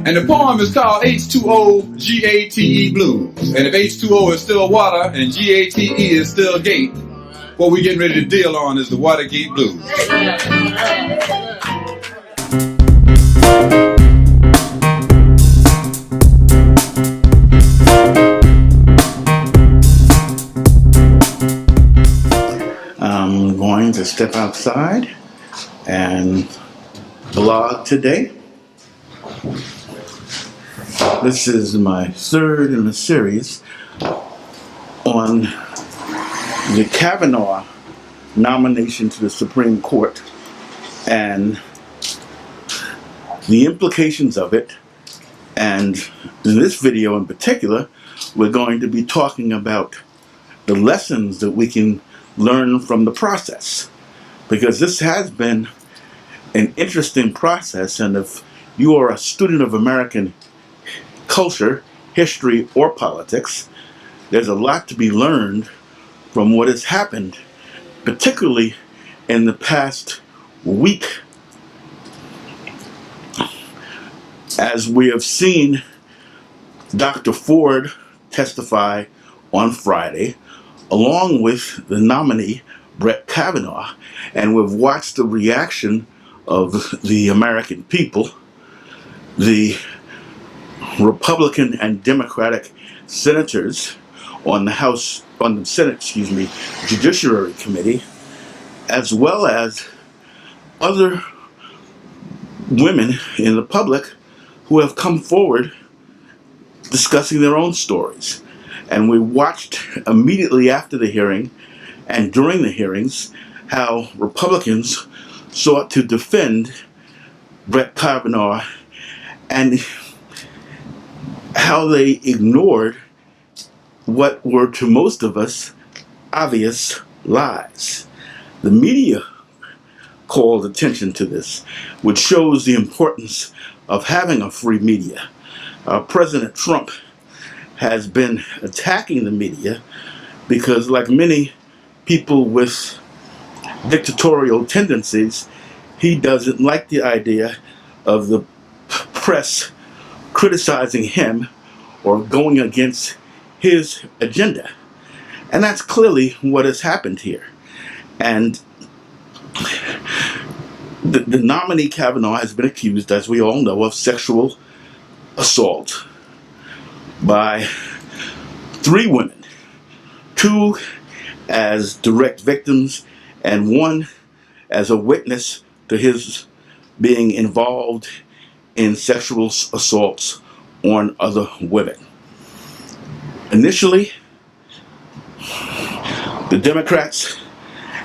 And the poem is called H2O GATE Blues. And if H2O is still water and GATE is still gate, what we're getting ready to deal on is the Watergate Blues. I'm going to step outside and blog today. This is my third in a series on the Kavanaugh nomination to the Supreme Court and the implications of it. And in this video in particular, we're going to be talking about the lessons that we can learn from the process, because this has been an interesting process. And if you are a student of American culture, history, or politics, there's a lot to be learned from what has happened, particularly in the past week, as we have seen Dr. Ford testify on Friday, along with the nominee, Brett Kavanaugh, and we've watched the reaction of the American people. The Republican and Democratic senators on the Senate Judiciary Committee, as well as other women in the public who have come forward discussing their own stories. And we watched immediately after the hearing and during the hearings how Republicans sought to defend Brett Kavanaugh and how they ignored what were to most of us obvious lies. The media called attention to this, which shows the importance of having a free media. President Trump has been attacking the media because, like many people with dictatorial tendencies, he doesn't like the idea of the press criticizing him or going against his agenda. And that's clearly what has happened here. And the nominee Kavanaugh has been accused, as we all know, of sexual assault by 3 women, 2 as direct victims and 1 as a witness to his being involved in sexual assaults on other women. Initially, the Democrats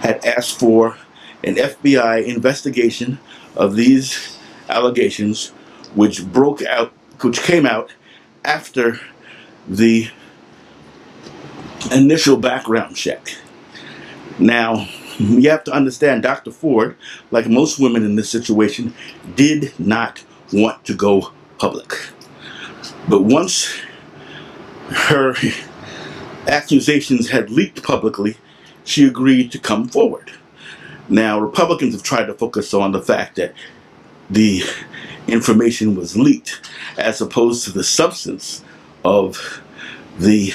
had asked for an FBI investigation of these allegations, which came out after the initial background check. Now, you have to understand, Dr. Ford, like most women in this situation, did not want to go public. But once her accusations had leaked publicly, she agreed to come forward. Now, Republicans have tried to focus on the fact that the information was leaked as opposed to the substance of the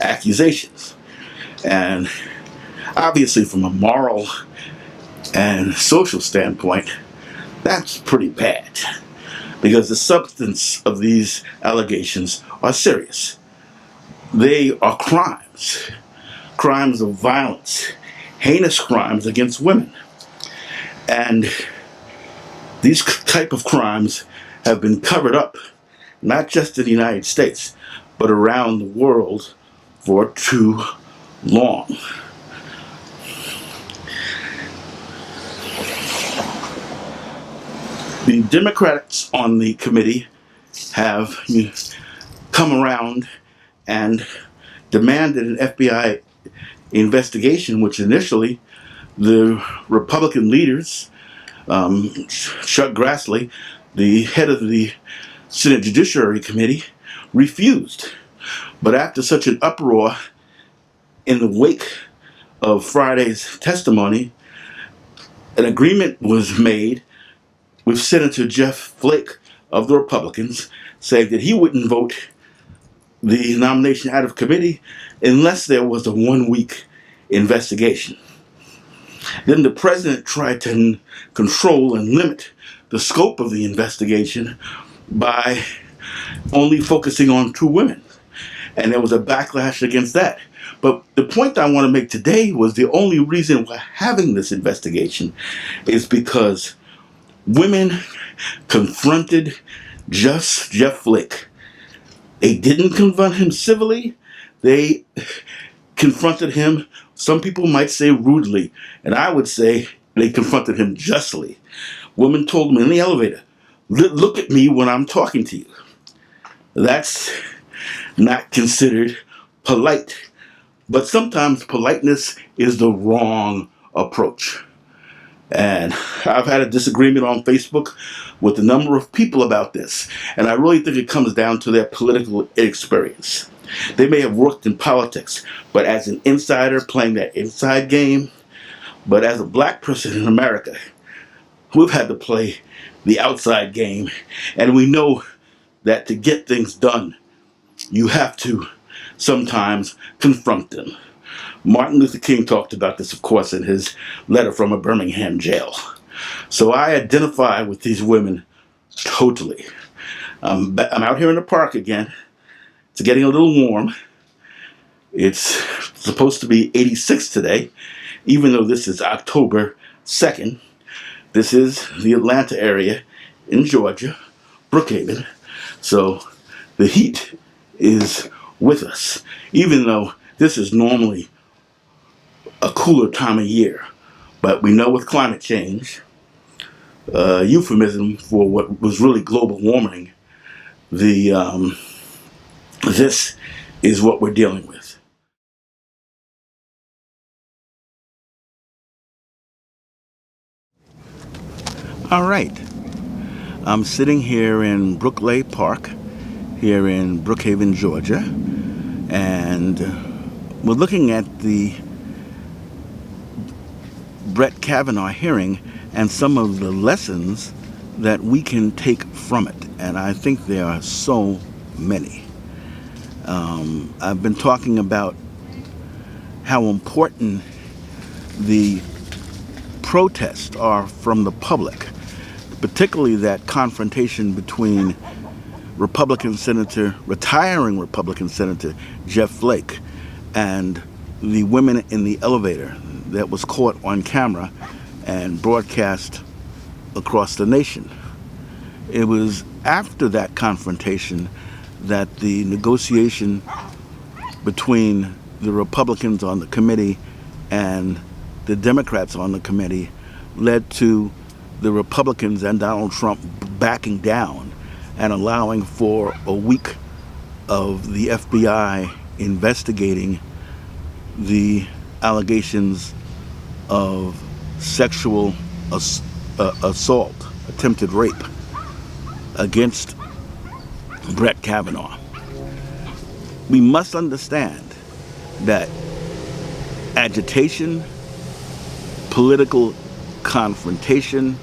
accusations. And obviously, from a moral and social standpoint, that's pretty bad, because the substance of these allegations are serious. They are crimes of violence, heinous crimes against women. And these type of crimes have been covered up, not just in the United States, but around the world for too long. The Democrats on the committee have come around and demanded an FBI investigation, which initially the Republican leaders, Chuck Grassley, the head of the Senate Judiciary Committee, refused. But after such an uproar in the wake of Friday's testimony, an agreement was made with Senator Jeff Flake of the Republicans, said that he wouldn't vote the nomination out of committee unless there was a 1-week investigation. Then the president tried to control and limit the scope of the investigation by only focusing on 2 women. And there was a backlash against that. But the point I want to make today was the only reason we're having this investigation is because women confronted Jeff Flake. They didn't confront him civilly. They confronted him, some people might say rudely, and I would say they confronted him justly. Woman told him in the elevator, look at me when I'm talking to you. That's not considered polite. But sometimes politeness is the wrong approach. And I've had a disagreement on Facebook with a number of people about this. And I really think it comes down to their political experience. They may have worked in politics, but as an insider playing that inside game, but as a black person in America, we've had to play the outside game. And we know that to get things done, you have to sometimes confront them. Martin Luther King talked about this, of course, in his letter from a Birmingham jail. So I identify with these women totally. I'm out here in the park again. It's getting a little warm. It's supposed to be 86 today, even though this is October 2nd. This is the Atlanta area in Georgia, Brookhaven. So the heat is with us, even though this is normally a cooler time of year. But we know with climate change, euphemism for what was really global warming, this is what we're dealing with. All right. I'm sitting here in Brooklake Park, here in Brookhaven, Georgia, and we're looking at the Brett Kavanaugh hearing and some of the lessons that we can take from it. And I think there are so many. I've been talking about how important the protests are from the public, particularly that confrontation between retiring Republican Senator Jeff Flake and the women in the elevator that was caught on camera and broadcast across the nation. It was after that confrontation that the negotiation between the Republicans on the committee and the Democrats on the committee led to the Republicans and Donald Trump backing down and allowing for a week of the FBI investigating the allegations of sexual assault, attempted rape against Brett Kavanaugh. We must understand that agitation, political confrontation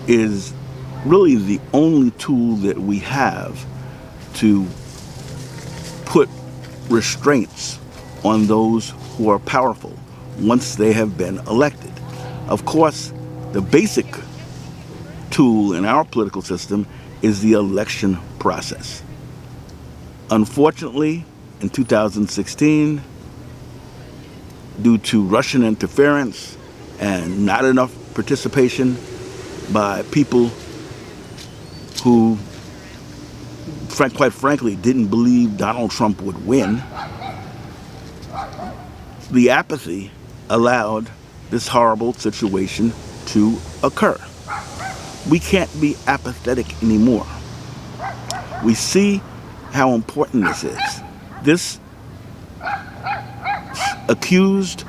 is really the only tool that we have to put restraints on those who are powerful once they have been elected. Of course, the basic tool in our political system is the election process. Unfortunately, in 2016, due to Russian interference and not enough participation by people who, quite frankly, didn't believe Donald Trump would win, the apathy allowed this horrible situation to occur. We can't be apathetic anymore. We see how important this is. This accused,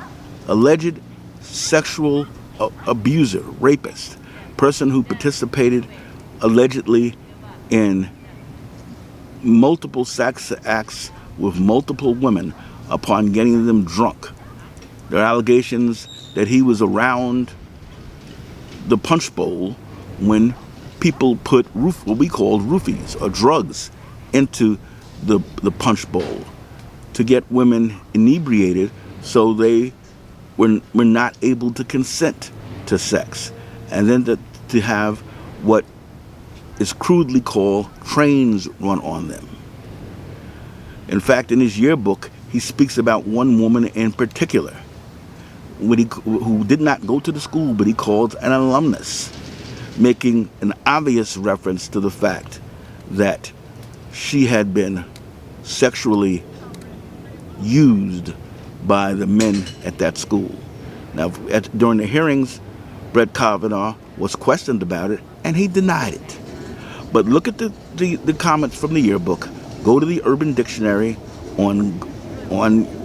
alleged sexual abuser, rapist, person who participated allegedly in multiple sex acts with multiple women upon getting them drunk. There are allegations that he was around the punch bowl when people put what we called roofies or drugs into the punch bowl to get women inebriated so they were not able to consent to sex. And then to have what is crudely called trains run on them. In fact, in his yearbook, he speaks about one woman in particular who did not go to the school, but he called an alumnus, making an obvious reference to the fact that she had been sexually used by the men at that school. Now, during the hearings, Brett Kavanaugh was questioned about it, and he denied it. But look at the comments from the yearbook. Go to the Urban Dictionary on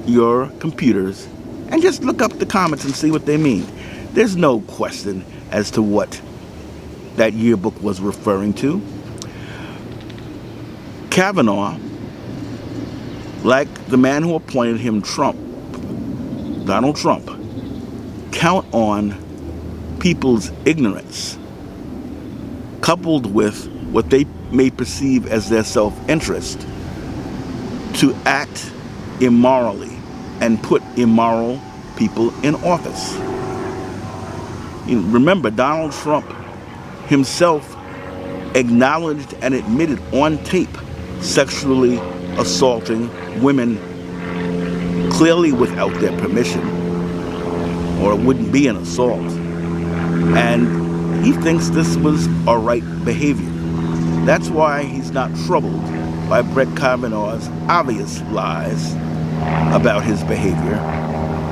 your computers and just look up the comments and see what they mean. There's no question as to what that yearbook was referring to. Kavanaugh, like the man who appointed him Donald Trump, count on people's ignorance, coupled with what they may perceive as their self-interest, to act immorally and put immoral people in office. Remember, Donald Trump himself acknowledged and admitted on tape sexually assaulting women, clearly without their permission, or it wouldn't be an assault. And he thinks this was all right behavior. That's why he's not troubled by Brett Kavanaugh's obvious lies about his behavior,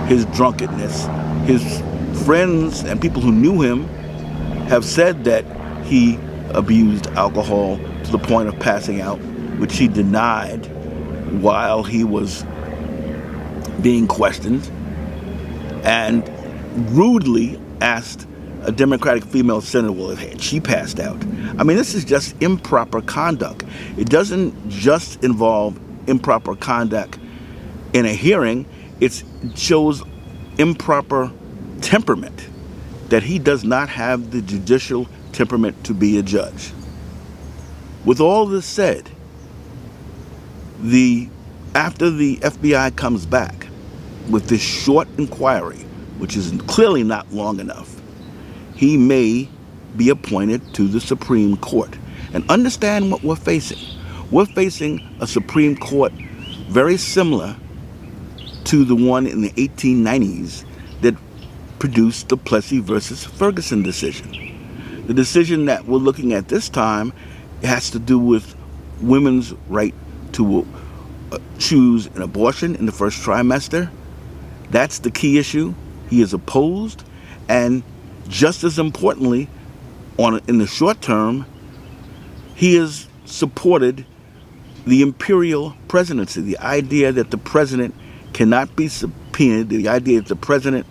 his drunkenness. His friends and people who knew him have said that he abused alcohol to the point of passing out, which he denied while he was being questioned, and rudely asked a Democratic female senator, well, she passed out. I mean, this is just improper conduct. It doesn't just involve improper conduct in a hearing. It shows improper temperament, that he does not have the judicial temperament to be a judge. With all this said, after the FBI comes back with this short inquiry, which is clearly not long enough, he may be appointed to the Supreme Court. And understand what we're facing. We're facing a Supreme Court very similar to the one in the 1890s that produced the Plessy versus Ferguson decision. The decision that we're looking at this time has to do with women's right to choose an abortion in the first trimester. That's the key issue. He is opposed, and just as importantly, in the short term, he has supported the imperial presidency, the idea that the president cannot be subpoenaed, the idea that the president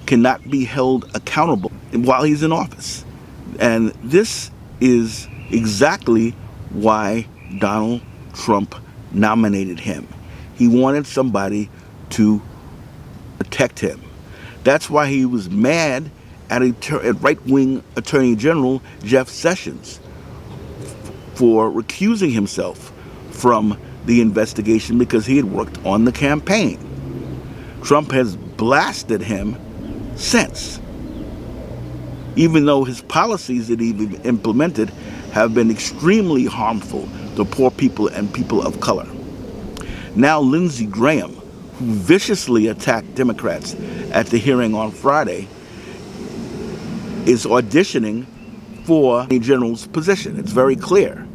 cannot be held accountable while he's in office. And this is exactly why Donald Trump nominated him. He wanted somebody to protect him. That's why he was mad at right-wing Attorney General Jeff Sessions for recusing himself from the investigation because he had worked on the campaign. Trump has blasted him since, even though his policies that he implemented have been extremely harmful to poor people and people of color. Now Lindsey Graham, who viciously attacked Democrats at the hearing on Friday, is auditioning for Attorney General's position. It's very clear.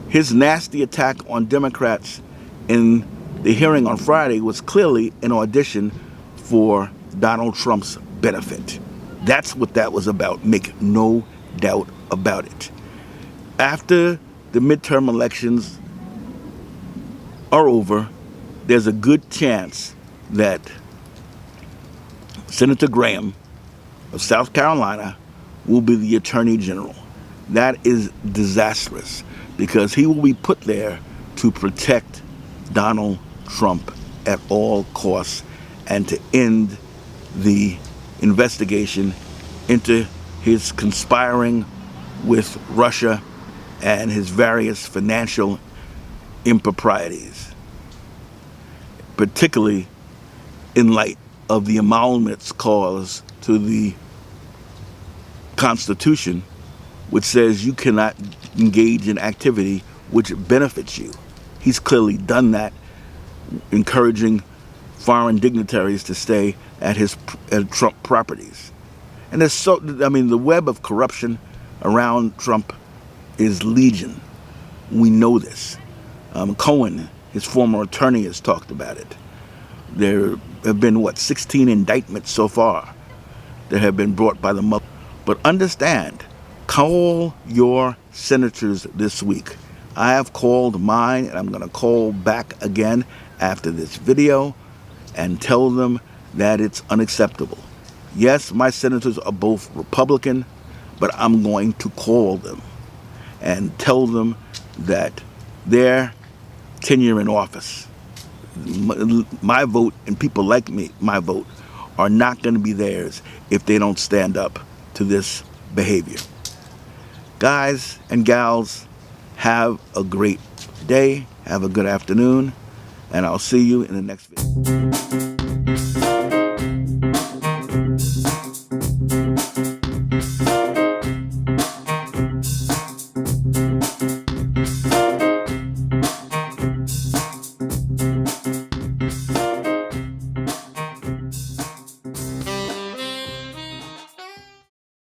His nasty attack on Democrats in the hearing on Friday was clearly an audition for Donald Trump's benefit. That's what that was about. Make no doubt about it. After the midterm elections are over, there's a good chance that Senator Graham of South Carolina will be the Attorney General. That is disastrous because he will be put there to protect Donald Trump at all costs and to end the investigation into his conspiring with Russia and his various financial improprieties, particularly in light of the emoluments clause to the Constitution, which says you cannot engage in activity which benefits you. He's clearly done that, encouraging foreign dignitaries to stay at Trump properties. And the web of corruption around Trump is legion. We know this. Cohen, his former attorney, has talked about it. There have been, 16 indictments so far that have been brought by the mother. But understand, call your senators this week. I have called mine, and I'm going to call back again after this video and tell them that it's unacceptable. Yes, my senators are both Republican, but I'm going to call them and tell them that their tenure in office, my vote and people like me, my vote, are not going to be theirs if they don't stand up to this behavior. Guys and gals, have a great day, have a good afternoon, and I'll see you in the next video.